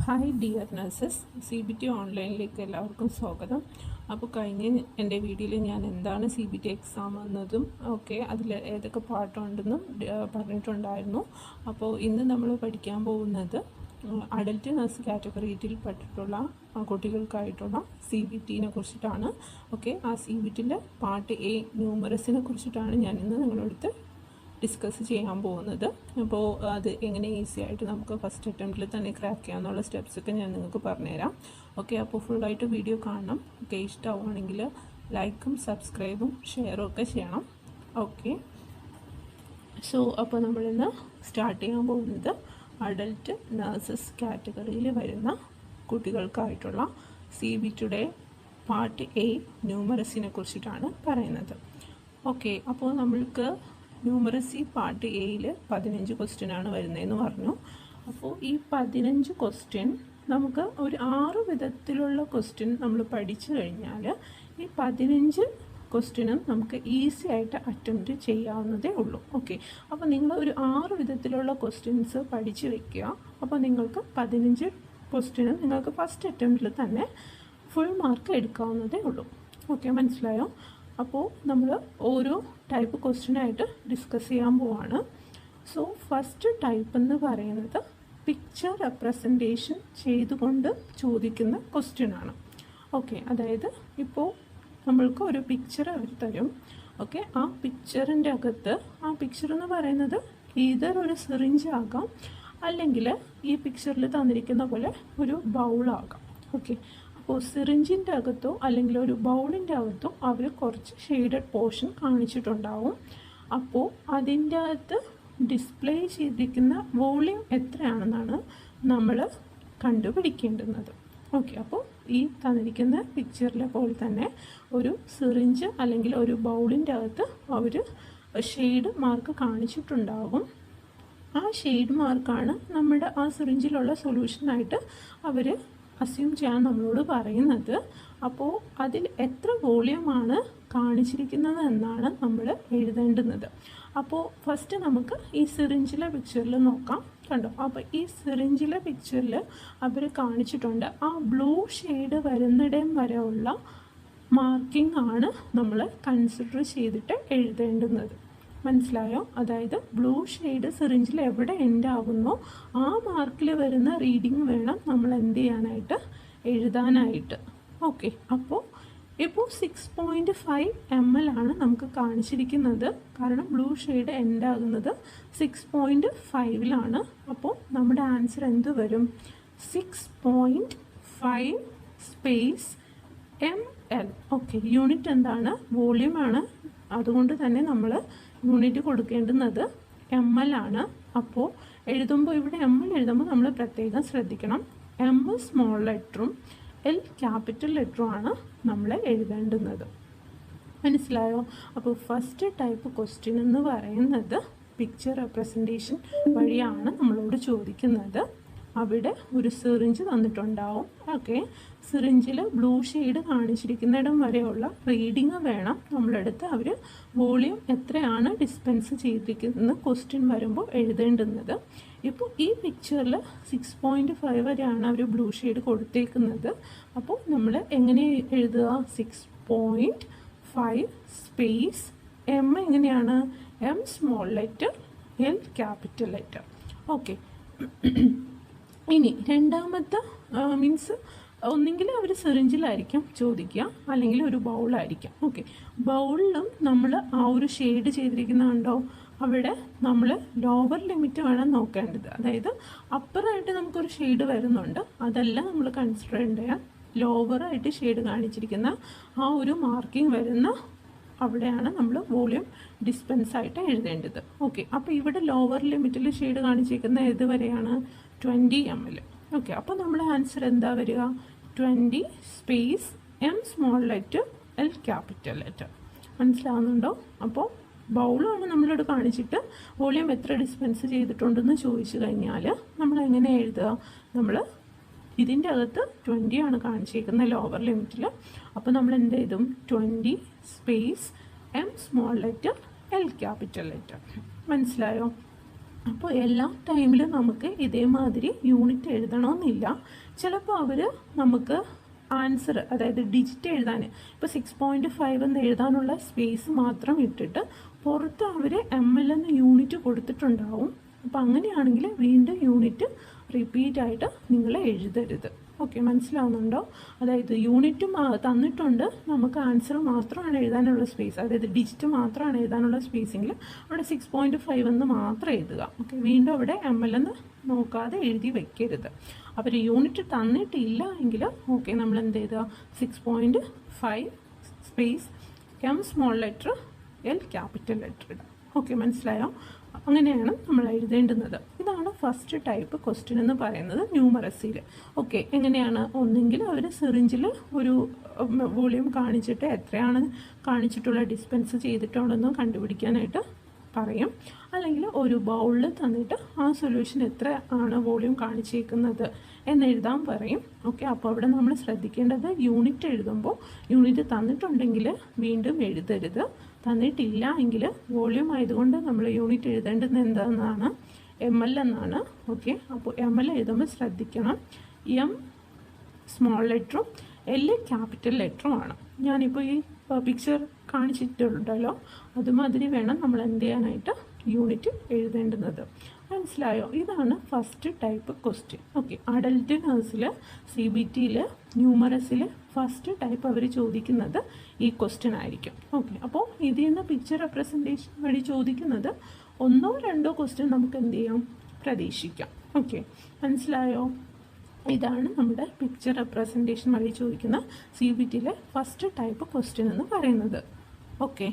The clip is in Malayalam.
ഹായ് ഡിയർ നഴ്സസ്, CBT ഓൺലൈനിലേക്ക് എല്ലാവർക്കും സ്വാഗതം. അപ്പോൾ കഴിഞ്ഞ എൻ്റെ വീഡിയോയിൽ ഞാൻ എന്താണ് CBT എക്സാം എന്നതും അതിൽ ഏതൊക്കെ പാർട്ടുണ്ടെന്നും പറഞ്ഞിട്ടുണ്ടായിരുന്നു. അപ്പോൾ ഇന്ന് നമ്മൾ പഠിക്കാൻ പോകുന്നത് അഡൽട്ട് നഴ്സ് കാറ്റഗറിയിൽ പെട്ടിട്ടുള്ള കുട്ടികൾക്കായിട്ടുള്ള CBTനെ കുറിച്ചിട്ടാണ്. ആ CBTൻ്റെ പാർട്ട് A ന്യൂമറസിനെ കുറിച്ചിട്ടാണ് ഞാൻ ഇന്ന് നിങ്ങളടുത്ത് ഡിസ്കസ് ചെയ്യാൻ പോകുന്നത്. അപ്പോൾ അത് എങ്ങനെ ഈസി ആയിട്ട് നമുക്ക് ഫസ്റ്റ് അറ്റംപ്റ്റിൽ തന്നെ ക്രാക്ക് ചെയ്യാമെന്നുള്ള സ്റ്റെപ്സൊക്കെ ഞാൻ നിങ്ങൾക്ക് പറഞ്ഞുതരാം. അപ്പോൾ ഫുള്ളായിട്ട് വീഡിയോ കാണണം. ഇഷ്ടമാവുകയാണെങ്കിൽ ലൈക്കും സബ്സ്ക്രൈബും ഷെയറും ഒക്കെ ചെയ്യണം. അപ്പോൾ നമ്മളിന്ന് സ്റ്റാർട്ട് ചെയ്യാൻ പോകുന്നത് അഡൽട്ട് നഴ്സസ് കാറ്റഗറിയിൽ വരുന്ന കുട്ടികൾക്കായിട്ടുള്ള CBTയുടെ പാർട്ട് A ന്യൂമറസിനെ കുറിച്ചിട്ടാണ് പറയുന്നത്. അപ്പോൾ നമ്മൾക്ക് ന്യൂമറസി പാർട്ട് Aയിൽ 15 ക്വസ്റ്റ്യനാണ് വരുന്നതെന്ന് പറഞ്ഞു. അപ്പോൾ ഈ 15 ക്വസ്റ്റ്യൻ നമുക്ക് ഒരു 6 വിധത്തിലുള്ള ക്വസ്റ്റ്യൻ നമ്മൾ പഠിച്ചു കഴിഞ്ഞാൽ ഈ 15 ക്വസ്റ്റ്യനും നമുക്ക് ഈസി ആയിട്ട് അറ്റംപ്റ്റ് ചെയ്യാവുന്നതേ ഉള്ളൂ. അപ്പോൾ നിങ്ങൾ ഒരു 6 വിധത്തിലുള്ള ക്വസ്റ്റ്യൻസ് പഠിച്ചു വെക്കുക. അപ്പോൾ നിങ്ങൾക്ക് 15 ക്വസ്റ്റ്യനും നിങ്ങൾക്ക് ഫസ്റ്റ് അറ്റംപ്റ്റിൽ തന്നെ ഫുൾ മാർക്ക് എടുക്കാവുന്നതേ ഉള്ളൂ. മനസ്സിലായോ? അപ്പോൾ നമ്മൾ ഓരോ ടൈപ്പ് ക്വസ്റ്റ്യനായിട്ട് ഡിസ്കസ് ചെയ്യാൻ പോവാണ്. ഫസ്റ്റ് ടൈപ്പ് എന്ന് പറയുന്നത് പിക്ചർ റെപ്രസെൻറ്റേഷൻ ചെയ്തുകൊണ്ട് ചോദിക്കുന്ന ക്വസ്റ്റ്യനാണ്. അതായത് ഇപ്പോൾ നമ്മൾക്ക് ഒരു പിക്ചർ അവർ തരും. ആ പിക്ചറിൻ്റെ അകത്ത് ആ പിക്ചർ എന്ന് പറയുന്നത് ഈതർ ഒരു സിറിഞ്ച് ആകാം, അല്ലെങ്കിൽ ഈ പിക്ചറിൽ തന്നിരിക്കുന്ന പോലെ ഒരു ബൗളാകാം. അപ്പോൾ സിറിഞ്ചിൻ്റെ അകത്തോ അല്ലെങ്കിൽ ഒരു ബൗളിൻ്റെ അകത്തോ അവർ കുറച്ച് ഷെയ്ഡഡ് പോർഷൻ കാണിച്ചിട്ടുണ്ടാവും. അപ്പോൾ അതിൻ്റെ അകത്ത് ഡിസ്പ്ലേ ചെയ്തിരിക്കുന്ന വോളിയം എത്രയാണെന്നാണ് നമ്മൾ കണ്ടുപിടിക്കേണ്ടുന്നത്. അപ്പോൾ ഈ തന്നിരിക്കുന്ന പിക്ചറിലെ പോലെ തന്നെ ഒരു സിറിഞ്ച് അല്ലെങ്കിൽ ഒരു ബൗളിൻ്റെ അകത്ത് അവർ ഷെയ്ഡ് മാർക്ക് കാണിച്ചിട്ടുണ്ടാകും. ആ ഷെയ്ഡ് മാർക്കാണ് നമ്മുടെ ആ സിറിഞ്ചിലുള്ള സൊല്യൂഷനായിട്ട് അവർ അസ്യൂം ചെയ്യാൻ നമ്മളോട് പറയുന്നത്. അപ്പോൾ അതിൽ എത്ര വോളിയമാണ് കാണിച്ചിരിക്കുന്നത് എന്നാണ് നമ്മൾ എഴുതേണ്ടുന്നത്. അപ്പോൾ ഫസ്റ്റ് നമുക്ക് ഈ സിറിഞ്ചിലെ പിക്ചറിൽ നോക്കാം. കണ്ടോ? അപ്പോൾ ഈ സിറിഞ്ചിലെ പിക്ചറിൽ അവർ കാണിച്ചിട്ടുണ്ട് ആ ബ്ലൂ ഷെയ്ഡ് വരുന്നിടം വരെ ഉള്ള മാർക്കിംഗ് ആണ് നമ്മൾ കൺസിഡർ ചെയ്തിട്ട് എഴുതേണ്ടുന്നത്. മനസ്സിലായോ? അതായത് ബ്ലൂ ഷെയ്ഡ് സിറിഞ്ചിൽ എവിടെ എൻഡ് ആകുന്നോ ആ മാർക്കിൽ വരുന്ന റീഡിങ് വേണം നമ്മൾ എന്ത് ചെയ്യാനായിട്ട്, എഴുതാനായിട്ട്. അപ്പോൾ ഇപ്പോൾ 6.5 ml ആണ് നമുക്ക് കാണിച്ചിരിക്കുന്നത്. കാരണം ബ്ലൂ ഷെയ്ഡ് എൻഡ് ആകുന്നത് 6.5ലാണ്. അപ്പോൾ നമ്മുടെ ആൻസർ എന്ത് വരും? 6.5 സ്പേസ് ml. യൂണിറ്റ് എന്താണ്? വോളിയം ആണ്. അതുകൊണ്ട് തന്നെ നമ്മൾ യൂണിറ്റ് കൊടുക്കേണ്ടുന്നത് ml ആണ്. അപ്പോൾ എഴുതുമ്പോൾ ഇവിടെ ml എഴുതുമ്പോൾ നമ്മൾ പ്രത്യേകം ശ്രദ്ധിക്കണം. M സ്മോൾ ലെറ്ററും L ക്യാപിറ്റൽ ലെറ്ററും ആണ് നമ്മൾ എഴുതേണ്ടുന്നത്. മനസ്സിലായോ? അപ്പോൾ ഫസ്റ്റ് ടൈപ്പ് ക്വസ്റ്റ്യൻ എന്ന് പറയുന്നത് പിക്ചർ റെപ്രസെൻറ്റേഷൻ വഴിയാണ് നമ്മളോട് ചോദിക്കുന്നത്. അവിടെ ഒരു സിറിഞ്ച് തന്നിട്ടുണ്ടാവും. സിറിഞ്ചിൽ ബ്ലൂ ഷെയ്ഡ് കാണിച്ചിരിക്കുന്നിടം വരെയുള്ള റീഡിങ് വേണം നമ്മളെടുത്ത് അവർ വോളിയം എത്രയാണ് ഡിസ്പെൻസ് ചെയ്തിരിക്കുന്നത് ക്വസ്റ്റ്യൻ വരുമ്പോൾ എഴുതേണ്ടുന്നത്. ഇപ്പോൾ ഈ പിക്ചറിൽ 6.5 വരെയാണ് അവർ ബ്ലൂ ഷെയ്ഡ് കൊടുത്തേക്കുന്നത്. അപ്പോൾ നമ്മൾ എങ്ങനെ എഴുതുക? 6.5 സ്പേസ് M എങ്ങനെയാണ്? M small letter L capital letter. ഇനി രണ്ടാമത്തെ മീൻസ് ഒന്നെങ്കിൽ അവർ സിറിഞ്ചിലായിരിക്കും ചോദിക്കുക, അല്ലെങ്കിൽ ഒരു ബൗളായിരിക്കും. ബൗളിലും നമ്മൾ ആ ഒരു ഷെയ്ഡ് ചെയ്തിരിക്കുന്നുണ്ടോ അവിടെ നമ്മൾ ലോവർ ലിമിറ്റ് വേണം നോക്കേണ്ടത്. അതായത് അപ്പറായിട്ട് നമുക്കൊരു ഷെയ്ഡ് വരുന്നുണ്ട്, അതല്ല നമ്മൾ കൺസിഡർ ചെയ്യേണ്ട. ലോവറായിട്ട് ഷെയ്ഡ് കാണിച്ചിരിക്കുന്ന ആ ഒരു മാർക്കിംഗ് വരുന്ന അവിടെയാണ് നമ്മൾ വോളിയം ഡിസ്പെൻസ് ആയിട്ട് എഴുതേണ്ടത്. അപ്പോൾ ഇവിടെ ലോവർ ലിമിറ്റിൽ ഷെയ്ഡ് കാണിച്ചിരിക്കുന്ന ഏത് വരെയാണ്? 20 ml. അപ്പോൾ നമ്മുടെ ആൻസർ എന്താ വരിക? 20 space M small letter L capital letter. മനസ്സിലാവുന്നുണ്ടോ? അപ്പോൾ ബൗളാണ് നമ്മളിവിടെ കാണിച്ചിട്ട് വോളിയം എത്ര ഡിസ്പെൻസ് ചെയ്തിട്ടുണ്ടെന്ന് ചോദിച്ചു കഴിഞ്ഞാൽ നമ്മൾ എങ്ങനെ എഴുതുക? നമ്മൾ ഇതിൻ്റെ അകത്ത് 20 ആണ് കാണിച്ചിരിക്കുന്നത് ലോവർ ലിമിറ്റിൽ. അപ്പോൾ നമ്മൾ എന്ത് എഴുതും? 20 space M small letter L capital letter. മനസ്സിലായോ? അപ്പോൾ എല്ലാ ടൈമിലും നമുക്ക് ഇതേമാതിരി യൂണിറ്റ് എഴുതണമെന്നില്ല. ചിലപ്പോൾ അവർ നമുക്ക് ആൻസർ, അതായത് ഡിജിറ്റ് എഴുതാൻ, ഇപ്പോൾ 6.5 എന്ന് എഴുതാനുള്ള സ്പേസ് മാത്രം ഇട്ടിട്ട് പുറത്ത് അവർ ML എന്ന യൂണിറ്റ് കൊടുത്തിട്ടുണ്ടാവും. അപ്പോൾ അങ്ങനെയാണെങ്കിൽ വീണ്ടും യൂണിറ്റ് റിപ്പീറ്റ് ആയിട്ട് നിങ്ങൾ എഴുതരുത്. ഓക്കെ, മനസ്സിലാവുന്നുണ്ടോ? അതായത് യൂണിറ്റ് തന്നിട്ടുണ്ട്, നമുക്ക് ആൻസർ മാത്രമാണ് എഴുതാനുള്ള സ്പേസ്, അതായത് ഡിജിറ്റ് മാത്രമാണ് എഴുതാനുള്ള സ്പേസെങ്കിൽ അവിടെ 6.5 എന്ന് മാത്രം എഴുതുക. ഓക്കെ, വീണ്ടും അവിടെ ML എന്ന് നോക്കാതെ എഴുതി വെക്കരുത്. അവർ യൂണിറ്റ് തന്നിട്ടില്ല എങ്കിൽ ഓക്കെ, നമ്മൾ എന്ത് ചെയ്തുക, 6.5 space M small letter L capital letter ഇടാം. ഓക്കെ, മനസ്സിലായോ? അങ്ങനെയാണ് നമ്മൾ എഴുതേണ്ടുന്നത്. ഇതാണ് ഫസ്റ്റ് ടൈപ്പ് ക്വസ്റ്റ്യൻ എന്ന് പറയുന്നത് ന്യൂമറസിയിൽ. ഓക്കെ, എങ്ങനെയാണ്? ഒന്നെങ്കിൽ അവർ സിറിഞ്ചിൽ ഒരു വോളിയം കാണിച്ചിട്ട് എത്രയാണ് കാണിച്ചിട്ടുള്ള ഡിസ്പെൻസ് ചെയ്തിട്ടുണ്ടെന്ന് കണ്ടുപിടിക്കാനായിട്ട് പറയും. അല്ലെങ്കിൽ ഒരു ബൗളിൽ തന്നിട്ട് ആ സൊല്യൂഷൻ എത്ര ആണ് വോളിയം കാണിച്ചേക്കുന്നത് എന്നെഴുതാൻ പറയും. ഓക്കെ, അപ്പോൾ അവിടെ നമ്മൾ ശ്രദ്ധിക്കേണ്ടത് യൂണിറ്റ് എഴുതുമ്പോൾ യൂണിറ്റ് തന്നിട്ടുണ്ടെങ്കിൽ വീണ്ടും എഴുതരുത്, തന്നിട്ടില്ല എങ്കിൽ വോളിയം ആയതുകൊണ്ട് നമ്മൾ യൂണിറ്റ് എഴുതേണ്ടത് എന്താണെന്നാണ്, ML എന്നാണ്. ഓക്കെ, അപ്പോൾ ML എഴുതുമ്പോൾ ശ്രദ്ധിക്കണം, M സ്മോൾ ലെറ്ററും L ക്യാപിറ്റൽ ലെറ്ററുമാണ്. ഞാനിപ്പോൾ ഈ പിക്ചർ കാണിച്ചിട്ടുണ്ടല്ലോ, അതുമാതിരി വേണം നമ്മൾ എന്ത് ചെയ്യാനായിട്ട് യൂണിറ്റ് എഴുതേണ്ടുന്നത്. മനസ്സിലായോ? ഇതാണ് first type question. Okay, adult നഴ്സിൽ CBTയിൽ ന്യൂമറസിൽ ഫസ്റ്റ് ടൈപ്പ് അവർ ചോദിക്കുന്നത് ഈ ക്വസ്റ്റ്യൻ ആയിരിക്കും. ഓക്കെ, അപ്പോൾ ഇതിൽ നിന്ന് പിക്ചർ റെപ്രസെൻറ്റേഷൻ വഴി ചോദിക്കുന്നത് 1 or 2 ക്വസ്റ്റ്യൻ നമുക്ക് എന്ത് ചെയ്യാം, പ്രതീക്ഷിക്കാം. ഓക്കെ, മനസ്സിലായോ? ഇതാണ് നമ്മുടെ പിക്ചർ റെപ്രസെൻറ്റേഷൻ വഴി ചോദിക്കുന്ന CBTയിലെ ഫസ്റ്റ് ടൈപ്പ് ക്വസ്റ്റ്യൻ എന്ന് പറയുന്നത്. ഓക്കെ.